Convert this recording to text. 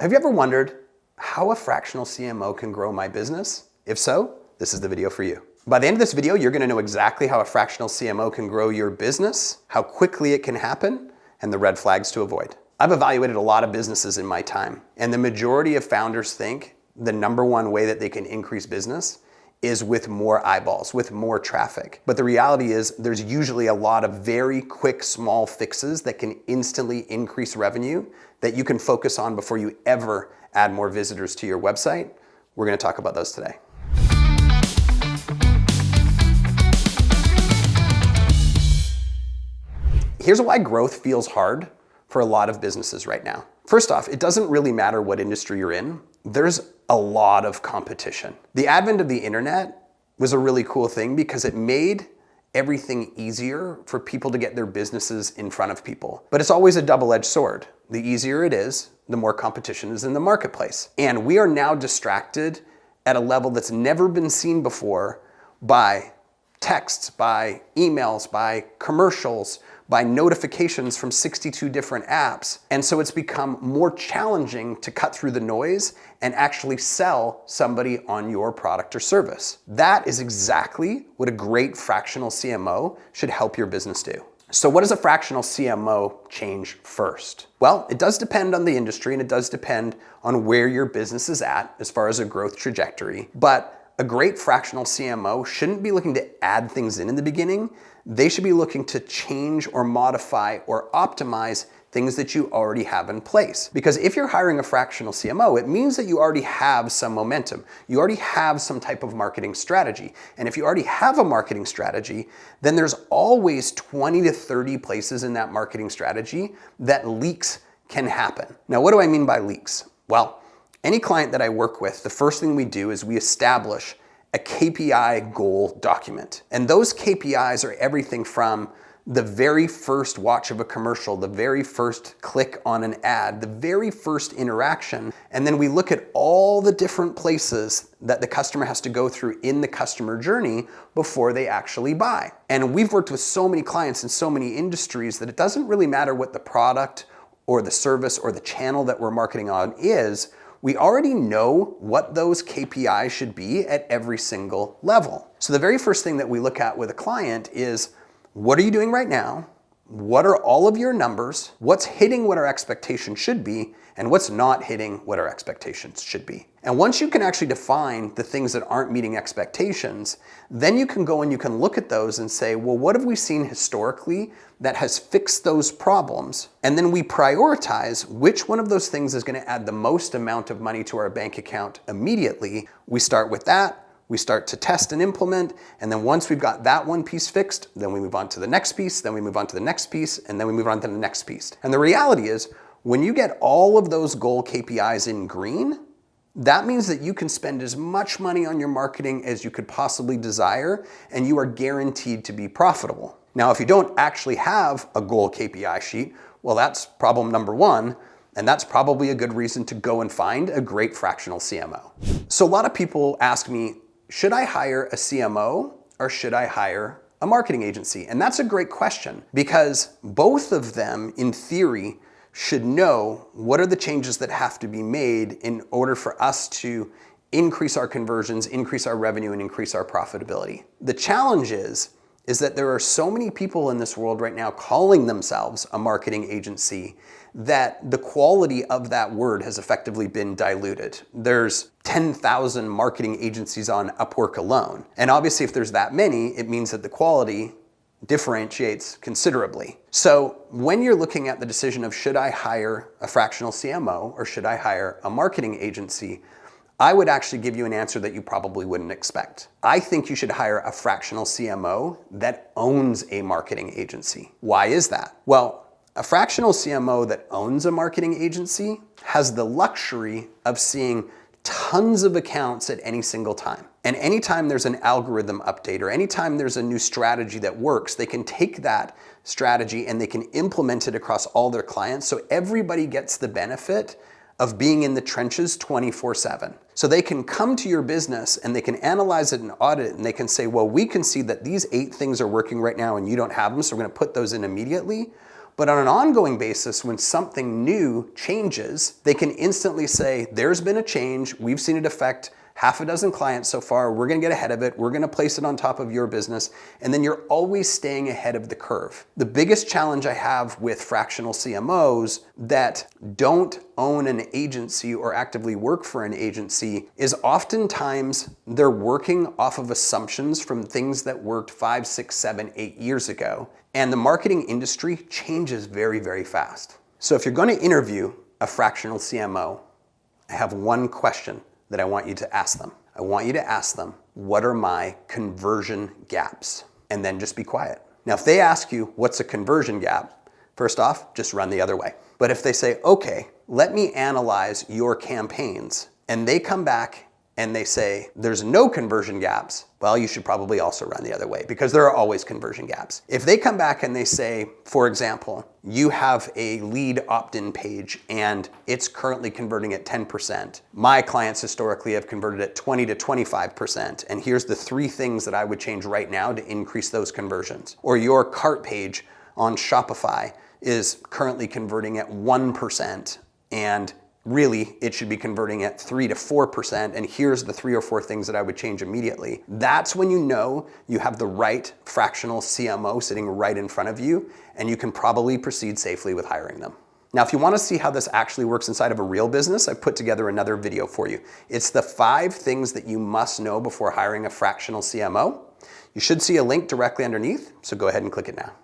Have you ever wondered how a fractional CMO can grow my business? If so, this is the video for you. By the end of this video, you're gonna know exactly how a fractional CMO can grow your business, how quickly it can happen, and the red flags to avoid. I've evaluated a lot of businesses in my time, and the majority of founders think the number one way that they can increase business is with more eyeballs, with more traffic. But the reality is there's usually a lot of very quick, small fixes that can instantly increase revenue that you can focus on before you ever add more visitors to your website. We're gonna talk about those today. Here's why growth feels hard for a lot of businesses right now. First off, it doesn't really matter what industry you're in. There's a lot of competition. The advent of the internet was a really cool thing because it made everything easier for people to get their businesses in front of people. But it's always a double-edged sword. The easier it is, the more competition is in the marketplace. And we are now distracted at a level that's never been seen before by texts, by emails, by commercials, by notifications from 62 different apps. And so it's become more challenging to cut through the noise and actually sell somebody on your product or service. That is exactly what a great fractional CMO should help your business do. So what does a fractional CMO change first? Well, it does depend on the industry and it does depend on where your business is at as far as a growth trajectory. But a great fractional CMO shouldn't be looking to add things in the beginning. They should be looking to change or modify or optimize things that you already have in place. Because if you're hiring a fractional CMO, it means that you already have some momentum. You already have some type of marketing strategy. And if you already have a marketing strategy, then there's always 20 to 30 places in that marketing strategy that leaks can happen. Now, what do I mean by leaks? Well, any client that I work with, the first thing we do is we establish a KPI goal document. And those KPIs are everything from the very first watch of a commercial, the very first click on an ad, the very first interaction. And then we look at all the different places that the customer has to go through in the customer journey before they actually buy. And we've worked with so many clients in so many industries that it doesn't really matter what the product or the service or the channel that we're marketing on is. We already know what those KPIs should be at every single level. So the very first thing that we look at with a client is, what are you doing right now? What are all of your numbers? What's hitting what our expectations should be? And what's not hitting what our expectations should be? And once you can actually define the things that aren't meeting expectations, then you can go and you can look at those and say, well, what have we seen historically that has fixed those problems? And then we prioritize which one of those things is going to add the most amount of money to our bank account immediately. We start with that. We start to test and implement, and then once we've got that one piece fixed, then we move on to the next piece, then we move on to the next piece, and then we move on to the next piece. And the reality is, when you get all of those goal KPIs in green, that means that you can spend as much money on your marketing as you could possibly desire, and you are guaranteed to be profitable. Now, if you don't actually have a goal KPI sheet, well, that's problem number one, and that's probably a good reason to go and find a great fractional CMO. So a lot of people ask me, should I hire a CMO or should I hire a marketing agency? And that's a great question because both of them, in theory, should know what are the changes that have to be made in order for us to increase our conversions, increase our revenue, and increase our profitability. The challenge is that there are so many people in this world right now calling themselves a marketing agency that the quality of that word has effectively been diluted. There's 10,000 marketing agencies on Upwork alone. And obviously if there's that many, it means that the quality differentiates considerably. So when you're looking at the decision of should I hire a fractional CMO or should I hire a marketing agency, I would actually give you an answer that you probably wouldn't expect. I think you should hire a fractional CMO that owns a marketing agency. Why is that? Well, a fractional CMO that owns a marketing agency has the luxury of seeing tons of accounts at any single time. And anytime there's an algorithm update or anytime there's a new strategy that works, they can take that strategy and they can implement it across all their clients so everybody gets the benefit of being in the trenches 24/7. So they can come to your business and they can analyze it and audit it and they can say, well, we can see that these 8 things are working right now and you don't have them, so we're gonna put those in immediately. But on an ongoing basis, when something new changes, they can instantly say, there's been a change, we've seen it affect half a dozen clients so far, we're gonna get ahead of it, we're gonna place it on top of your business, and then you're always staying ahead of the curve. The biggest challenge I have with fractional CMOs that don't own an agency or actively work for an agency is oftentimes they're working off of assumptions from things that worked 5, 6, 7, 8 years ago. And the marketing industry changes very, very fast. So if you're gonna interview a fractional CMO, I have one question that I want you to ask them. I want you to ask them, what are my conversion gaps? And then just be quiet. Now, if they ask you, what's a conversion gap? First off, just run the other way. But if they say, okay, let me analyze your campaigns, and they come back and they say, there's no conversion gaps, well, you should probably also run the other way because there are always conversion gaps. If they come back and they say, for example, you have a lead opt-in page and it's currently converting at 10%. My clients historically have converted at 20 to 25%. And here's the 3 things that I would change right now to increase those conversions. Or your cart page on Shopify is currently converting at 1%, and really, it should be converting at 3 to 4%, and here's the 3 or 4 things that I would change immediately. That's when you know you have the right fractional CMO sitting right in front of you, and you can probably proceed safely with hiring them. Now, if you want to see how this actually works inside of a real business, I've put together another video for you. It's the 5 things that you must know before hiring a fractional CMO. You should see a link directly underneath, so go ahead and click it now.